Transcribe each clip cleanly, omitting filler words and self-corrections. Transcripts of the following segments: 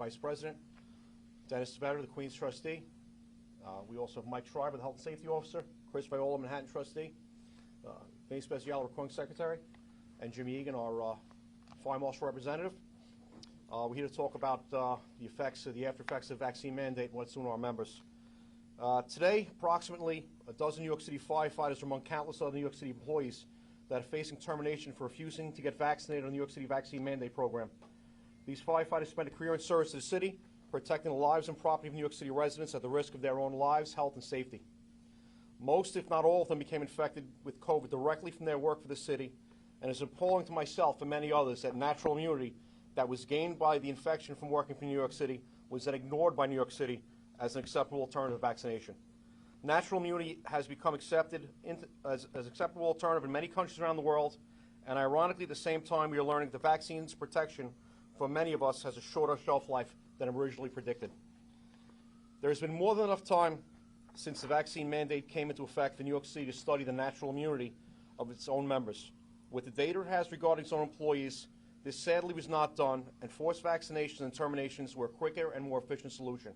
Vice President, Dennis Better, the Queen's Trustee. We also have Mike Schreiber, the Health and Safety Officer, Chris Viola, Manhattan Trustee, Vinny Speziale, Recording Secretary, and Jimmy Egan, our Fire Marshal Representative. We're here to talk about the after effects of the vaccine mandate and what's doing to our members. Today, approximately a dozen New York City firefighters are among countless other New York City employees that are facing termination for refusing to get vaccinated on the New York City vaccine mandate program. These firefighters spent a career in service to the city, protecting the lives and property of New York City residents at the risk of their own lives, health, and safety. Most, if not all of them, became infected with COVID directly from their work for the city, and it's appalling to myself and many others that natural immunity that was gained by the infection from working for New York City was then ignored by New York City as an acceptable alternative to vaccination. Natural immunity has become accepted as an acceptable alternative in many countries around the world, and ironically, at the same time, we are learning that the vaccine's protection for many of us has a shorter shelf life than originally predicted. There has been more than enough time since the vaccine mandate came into effect for New York City to study the natural immunity of its own members. With the data it has regarding its own employees, this sadly was not done, and forced vaccinations and terminations were a quicker and more efficient solution.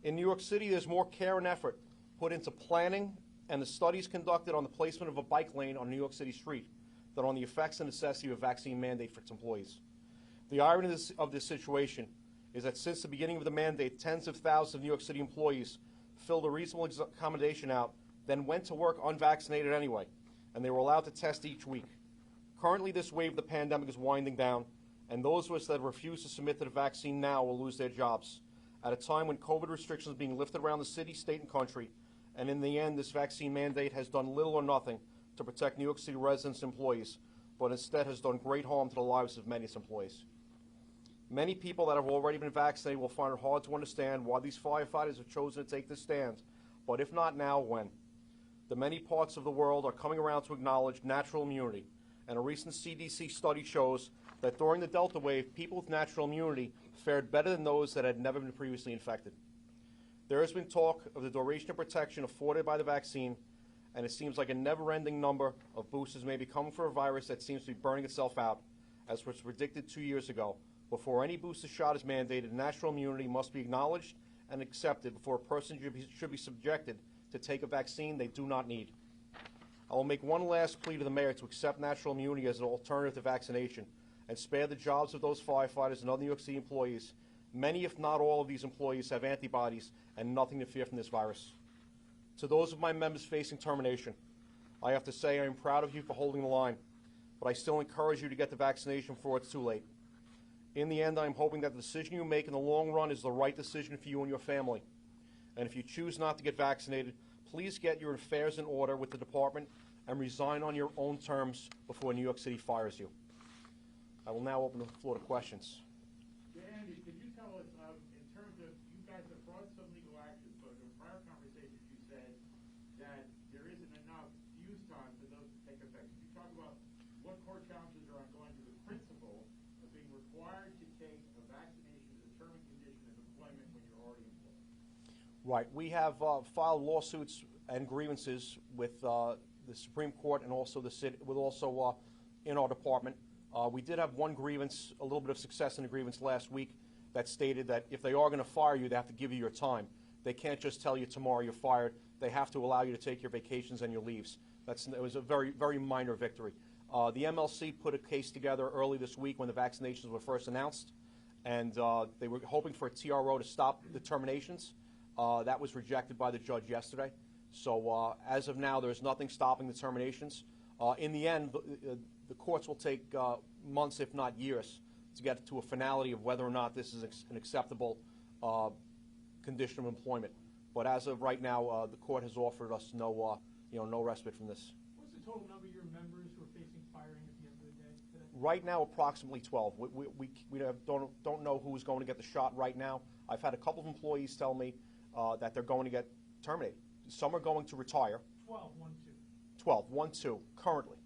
In New York City, there's more care and effort put into planning and the studies conducted on the placement of a bike lane on New York City street than on the effects and necessity of a vaccine mandate for its employees. The irony of this situation is that since the beginning of the mandate, tens of thousands of New York City employees filled a reasonable accommodation out, then went to work unvaccinated anyway, and they were allowed to test each week. Currently, this wave of the pandemic is winding down, and those of us that refuse to submit to the vaccine now will lose their jobs at a time when COVID restrictions are being lifted around the city, state, and country, and in the end, this vaccine mandate has done little or nothing to protect New York City residents and employees, but instead has done great harm to the lives of many of its employees. Many people that have already been vaccinated will find it hard to understand why these firefighters have chosen to take this stand, but if not now, when? The many parts of the world are coming around to acknowledge natural immunity, and a recent CDC study shows that during the Delta wave, people with natural immunity fared better than those that had never been previously infected. There has been talk of the duration of protection afforded by the vaccine, and it seems like a never-ending number of boosters may be coming for a virus that seems to be burning itself out, as was predicted 2 years ago. Before any booster shot is mandated, natural immunity must be acknowledged and accepted before a person should be subjected to take a vaccine they do not need. I will make one last plea to the mayor to accept natural immunity as an alternative to vaccination and spare the jobs of those firefighters and other New York City employees. Many, if not all, of these employees have antibodies and nothing to fear from this virus. To those of my members facing termination, I have to say I am proud of you for holding the line, but I still encourage you to get the vaccination before it's too late. In the end, I am hoping that the decision you make in the long run is the right decision for you and your family. And if you choose not to get vaccinated, please get your affairs in order with the department and resign on your own terms before New York City fires you. I will now open the floor to questions. Andy, could you tell us, in terms of, you guys have brought some legal actions, but in prior conversations you said that there isn't enough use time for those to take effect. Could you talk about what court challenges are ongoing to the principle of being required to take a vaccination as a term and condition of employment when you're already employed? Right. We have filed lawsuits and grievances with the Supreme Court and also the city, in our department. We did have one grievance, a little bit of success in the grievance last week that stated that if they are going to fire you, they have to give you your time. They can't just tell you tomorrow you're fired. They have to allow you to take your vacations and your leaves. It was a very, very minor victory. The MLC put a case together early this week when the vaccinations were first announced, and they were hoping for a TRO to stop the terminations. That was rejected by the judge yesterday. So as of now, there's nothing stopping the terminations. In the end, the courts will take months, if not years, to get to a finality of whether or not this is an acceptable condition of employment. But as of right now, the court has offered us no respite from this. What's the total number of your members who are facing firing at the end of the day today? Right now, approximately 12. We don't know who is going to get the shot right now. I've had a couple of employees tell me that they're going to get terminated. Some are going to retire. 12, 1, 2. 12, 1, 2, currently.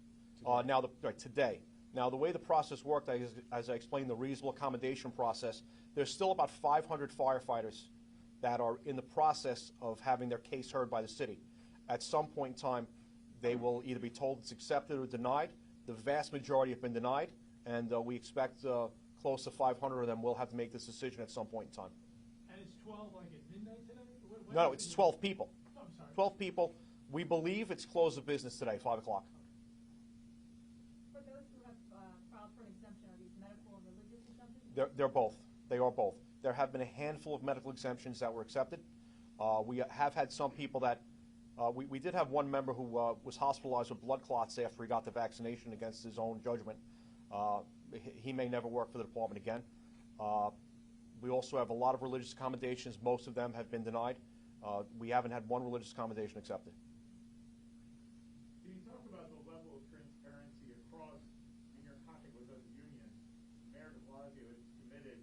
Today. Now, the way the process worked, as I explained, the reasonable accommodation process, there's still about 500 firefighters that are in the process of having their case heard by the city. At some point in time, they will either be told it's accepted or denied. The vast majority have been denied, and we expect close to 500 of them will have to make this decision at some point in time. And it's 12 like at midnight today? No, it's 12 people. Oh, I'm sorry. 12 people. We believe it's close of business today, 5 o'clock. For those who have filed for an exemption, are these medical and religious exemptions? They're both. They are both. There have been a handful of medical exemptions that were accepted. We have had some people that, we did have one member who was hospitalized with blood clots after he got the vaccination against his own judgment. He may never work for the department again. We also have a lot of religious accommodations. Most of them have been denied. We haven't had one religious accommodation accepted. Can you talk about the level of transparency across, in your contact with those unions? Mayor de Blasio is committed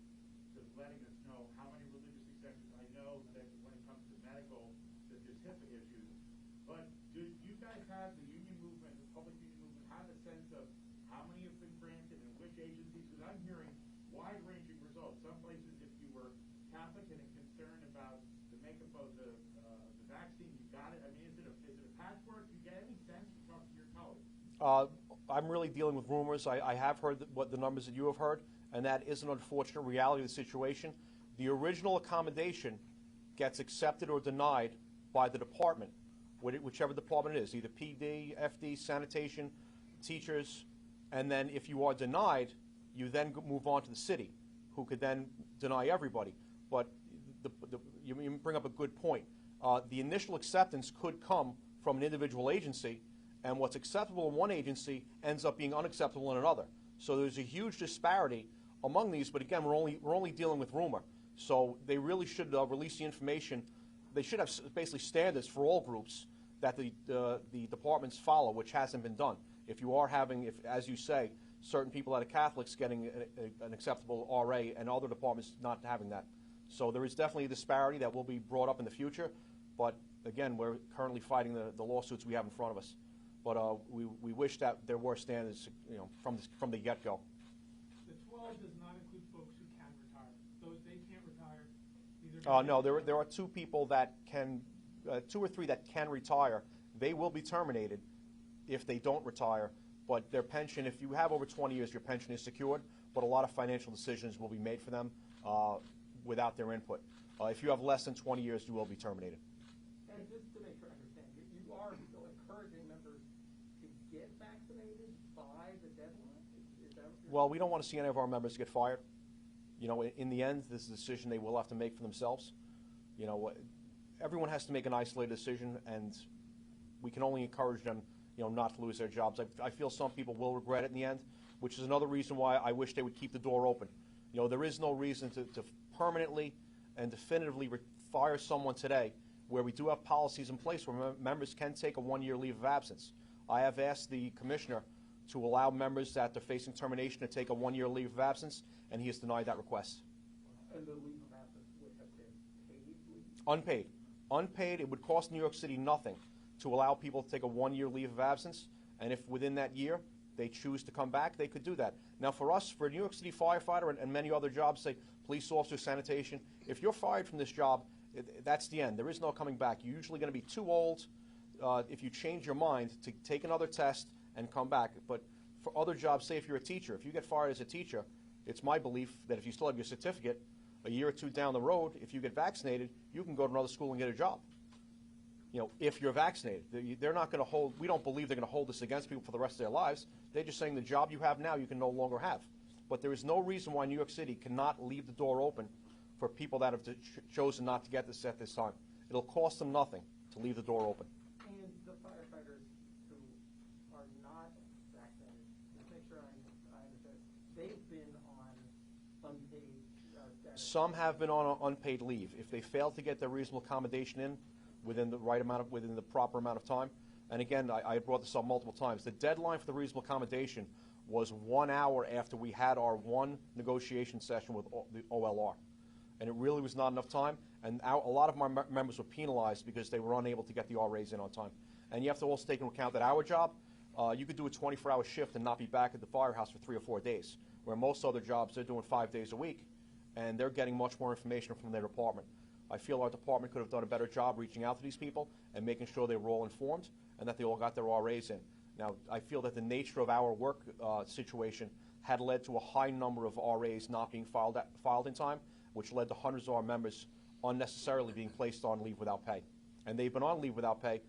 to letting us know how many religious exemptions. I know that when it comes to medical, that there's HIPAA issues. But do you guys have, the union movement, the public union movement, have a sense of how many have been granted and which agencies? Because I'm hearing wide-ranging results. Some places, if you were Catholic and concerned about the makeup of the vaccine, you got it. I mean, is it a patchwork? Do you get any sense from talking to your colleagues? I'm really dealing with rumors. I have heard what the numbers that you have heard, and that is an unfortunate reality of the situation. The original accommodation gets accepted or denied by the department, whichever department it is, either PD, FD, sanitation, teachers, and then if you are denied, you then move on to the city, who could then deny everybody. But you bring up a good point. The initial acceptance could come from an individual agency, and what's acceptable in one agency ends up being unacceptable in another. So there's a huge disparity among these, but again, we're only dealing with rumor. So they really should release the information. They should have basically standards for all groups that the departments follow, which hasn't been done. If you are having, as you say, certain people that are Catholics getting an acceptable RA and other departments not having that. So there is definitely a disparity that will be brought up in the future, but again, we're currently fighting the lawsuits we have in front of us. But we wish that there were standards, from the get-go. The 12 does not include folks who can retire. Those, they can't retire. No, there are 2 people that can, 2 or 3 that can retire. They will be terminated if they don't retire, but their pension, if you have over 20 years, your pension is secured, but a lot of financial decisions will be made for them without their input. If you have less than 20 years, you will be terminated. And just to make sure I understand, you are still encouraging members to get vaccinated by the deadline? Is that what you're Well, we don't want to see any of our members get fired. In the end, this is a decision they will have to make for themselves. Everyone has to make an isolated decision, and we can only encourage them, not to lose their jobs. I feel some people will regret it in the end, which is another reason why I wish they would keep the door open. There is no reason to permanently and definitively fire someone today, where we do have policies in place where members can take a 1-year leave of absence. I have asked the commissioner to allow members that are facing termination to take a 1-year leave of absence, and he has denied that request. And the leave of absence would have been paid leave? Unpaid. Unpaid, it would cost New York City nothing to allow people to take a 1-year leave of absence, and if within that year they choose to come back, they could do that. Now for us, for a New York City firefighter and many other jobs, say police officer, sanitation, if you're fired from this job, that's the end. There is no coming back. You're usually going to be too old if you change your mind to take another test and come back. But for other jobs, say if you're a teacher, if you get fired as a teacher, it's my belief that if you still have your certificate, a year or 2 down the road, if you get vaccinated, you can go to another school and get a job. If you're vaccinated. They're not going to hold, we don't believe they're going to hold this against people for the rest of their lives. They're just saying the job you have now, you can no longer have. But there is no reason why New York City cannot leave the door open for people that have chosen not to get this at this time. It'll cost them nothing to leave the door open. And the firefighters who are not vaccinated, just make sure I understand, they've been on unpaid status. Some have been on unpaid leave. If they fail to get their reasonable accommodation in within the proper amount of time, and again, I brought this up multiple times, the deadline for the reasonable accommodation was 1 hour after we had our one negotiation session with the OLR. And it really was not enough time, and a lot of my members were penalized because they were unable to get the RAs in on time. And you have to also take into account that our job, you could do a 24-hour shift and not be back at the firehouse for 3 or 4 days, where most other jobs, they're doing 5 days a week, and they're getting much more information from their department. I feel our department could have done a better job reaching out to these people and making sure they were all informed and that they all got their RAs in. Now, I feel that the nature of our work situation, had led to a high number of RAs not being filed in time, which led to hundreds of our members unnecessarily being placed on leave without pay. And they've been on leave without pay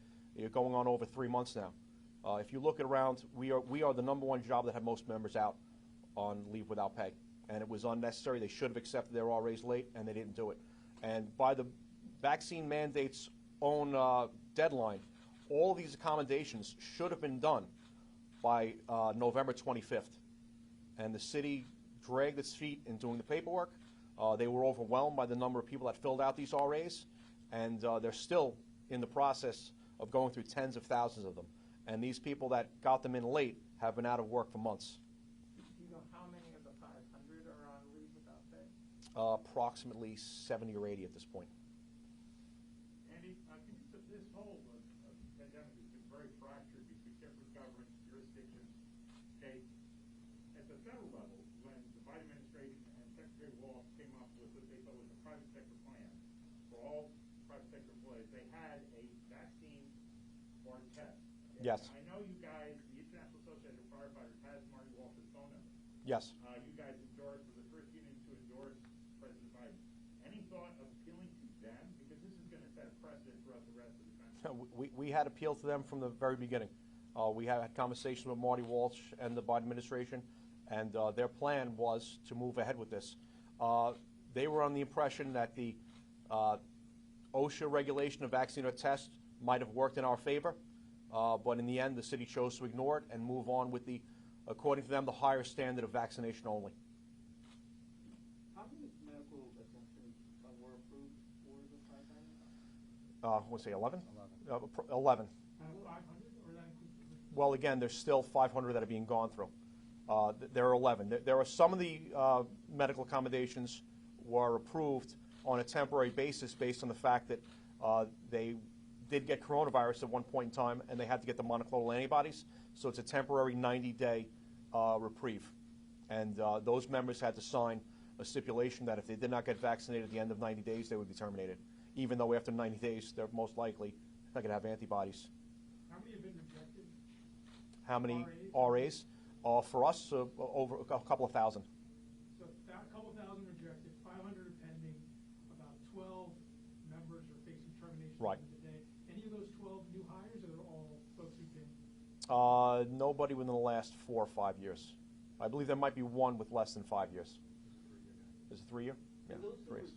going on over 3 months now. If you look at around, we are the #1 job that had most members out on leave without pay. And it was unnecessary. They should have accepted their RAs late, and they didn't do it. And by the vaccine mandate's own deadline, all of these accommodations should have been done by November 25th. And the city dragged its feet in doing the paperwork. They were overwhelmed by the number of people that filled out these RAs, and they're still in the process of going through tens of thousands of them. And these people that got them in late have been out of work for months. Do you know how many of the 500 are on leave without pay? Approximately 70 or 80 at this point. Andy, this whole pandemic has been very fractured between different governments, jurisdictions, states. At the federal level, when the Biden administration and Secretary Walsh came up with what they thought was a private sector plan for all private sector employees, they had a vaccine or test. And Yes. I know you guys, the International Association of Firefighters has Marty Walsh's phone number. Yes. You guys endorsed, were the first union to endorse President Biden. Any thought of appealing to them? Because this is going to set a precedent throughout the rest of the country. We had appealed to them from the very beginning. We had conversations with Marty Walsh and the Biden administration, and their plan was to move ahead with this. They were on the impression that the OSHA regulation of vaccine or test might have worked in our favor, but in the end, the city chose to ignore it and move on with the, according to them, the higher standard of vaccination only. How many medical exemptions were approved for the 500? Let's say 11? 11. 11. 500, or that includes? Well, again, there's still 500 that are being gone through. There are 11. There are some of the medical accommodations were approved on a temporary basis based on the fact that they did get coronavirus at one point in time and they had to get the monoclonal antibodies. So it's a temporary 90-day reprieve. And those members had to sign a stipulation that if they did not get vaccinated at the end of 90 days, they would be terminated. Even though after 90 days, they're most likely not going to have antibodies. How many have been rejected? How many RAs? For us, over a couple of thousand. So a couple thousand rejected, 500 are pending, about 12 members are facing termination Right. at the end of the day. Any of those 12 new hires, or they're all folks who've been? Nobody within the last 4 or 5 years. I believe there might be one with less than 5 years. Is it 3 year? Yeah, For those who 3 years.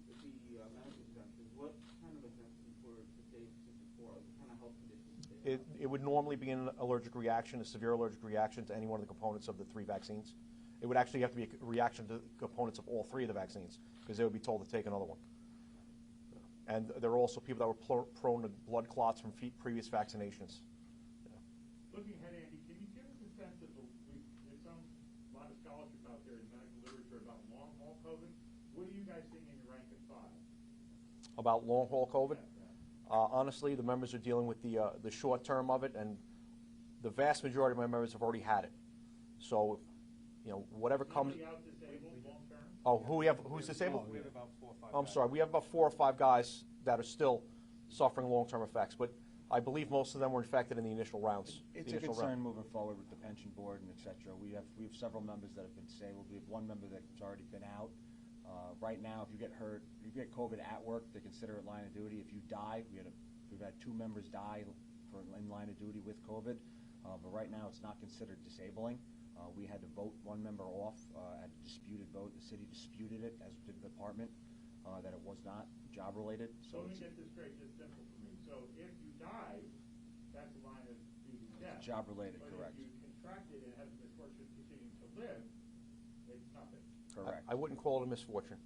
received the medical exemptions, what kind of exemptions were to stage 64? What kind of health conditions did they have? It would normally be an allergic reaction, a severe allergic reaction to any one of the components of the 3 vaccines. It would actually have to be a reaction to the components of all 3 of the vaccines, because they would be told to take another one. And there are also people that were prone to blood clots from previous vaccinations. Looking ahead, Andy, can you give us a sense of there's a lot of scholarship out there in medical literature about long haul COVID. What are you guys seeing in your rank and file? About long-haul COVID? Yeah. Honestly, the members are dealing with the short term of it, and the vast majority of my members have already had it. So, you know, whatever comes. Nobody out disabled long term? Oh, who's disabled? We have about 4 or 5 I'm guys. sorry, we have about 4 or 5 guys that are still suffering long-term effects, but I believe most of them were infected in the initial rounds. It's the a initial concern round. moving forward with the pension board and et cetera. We have several members that have been disabled. We have one member that's already been out. Right now, if you get hurt, if you get COVID at work, they consider it line of duty. If you die, we've had 2 members die in line of duty with COVID, but right now it's not considered disabling. We had to vote one member off at a disputed vote. The city disputed it, as did the department, that it was not job-related. So let me get this straight, just simple for me. So if you die, that's a line of duty death. Job-related, correct. But if you contracted and have the misfortune of continuing to live, it's nothing. Correct. I wouldn't call it a misfortune.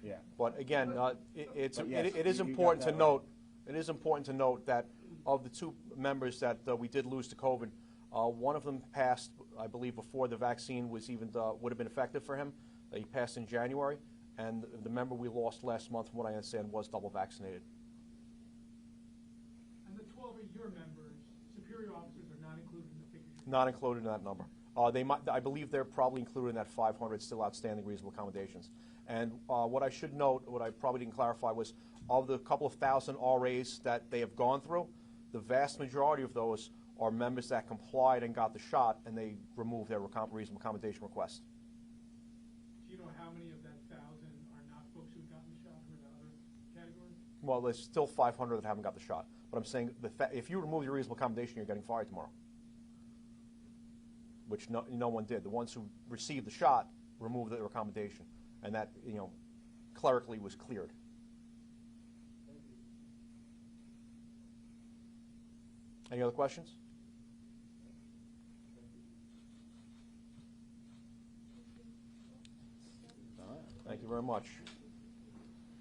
Yeah. But again, it yes, is you got important to that note. It is important to note that of the 2 members that we did lose to COVID, one of them passed, I believe, before the vaccine was even would have been effective for him. He passed in January, and the member we lost last month, from what I understand, was double vaccinated. And the 12 of your members, superior officers, are not included in the figures? Not included in that number. They might, I believe they're probably included in that 500 still outstanding reasonable accommodations. And what I should note, what I probably didn't clarify, was of the couple of thousand RAs that they have gone through, the vast majority of those are members that complied and got the shot, and they removed their reasonable accommodation request. Do you know how many of that 1,000 are not folks who've gotten the shot who are in that other category? Well, there's still 500 that haven't got the shot. But I'm saying if you remove your reasonable accommodation, you're getting fired tomorrow, which no one did. The ones who received the shot removed their accommodation, and that, clerically was cleared. Any other questions? Thank you very much.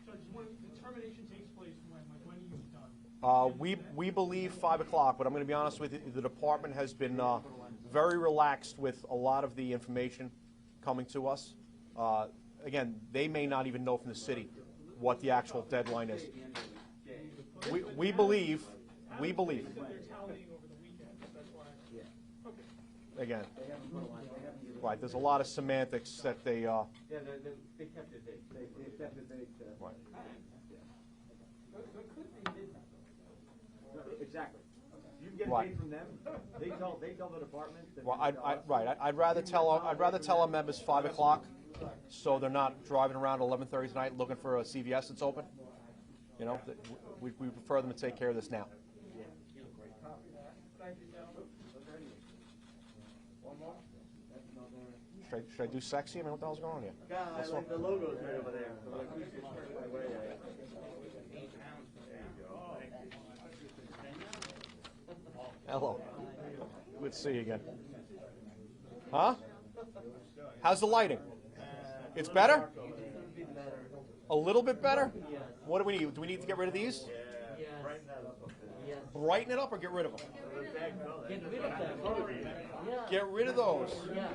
So I just wanted, the termination takes place when? Like, when are you done? We believe 5 o'clock, but I'm going to be honest with you, the department has been very relaxed with a lot of the information coming to us. Again, they may not even know from the city what the actual deadline is. We believe. They said they're tallying over the weekend, that's why. Yeah. Okay. Again, They haven't put a line, they haven't given. right, there's a lot of semantics that they, Yeah, they kept their date. They kept their date. Right. Yeah. So it could be midnight. Exactly. You can get Right. paid from them. They tell the department. that well, they tell us. I'd rather tell our members 5 o'clock, so they're not driving around 11:30 tonight looking for a CVS that's open. We prefer them to take care of this now. Thank you, gentlemen. One more? Should I do sexy? I mean, what the hell's going on here? Yeah, I like the logos right over there. So like, we should turn my way. Hello. Good to see you again. Huh? How's the lighting? It's better? A little bit better? What do we need? Do we need to get rid of these? Brighten it up or get rid of them? Get rid of them. Yeah. Get rid of those. Yeah.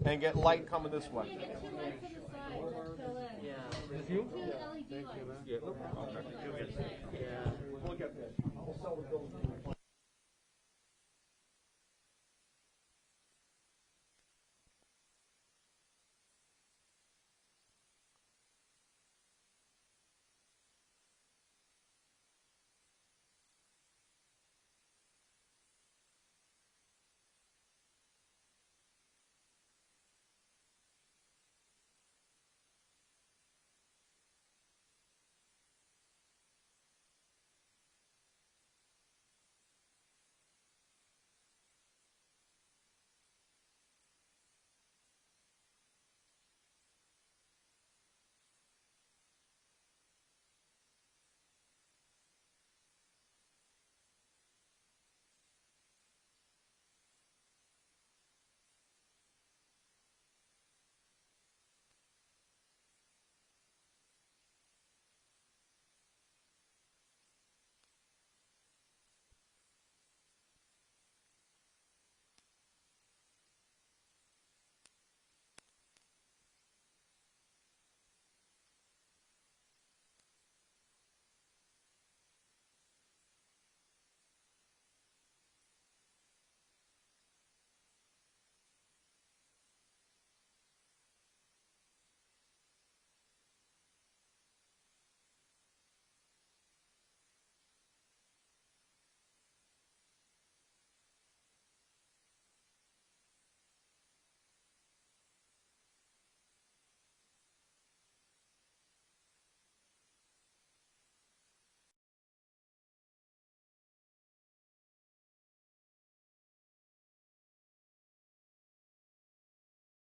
And get light coming this way. Yeah, get 2 lights to the side to fill in. Yeah. 2 LED lights. Yeah. We'll get there.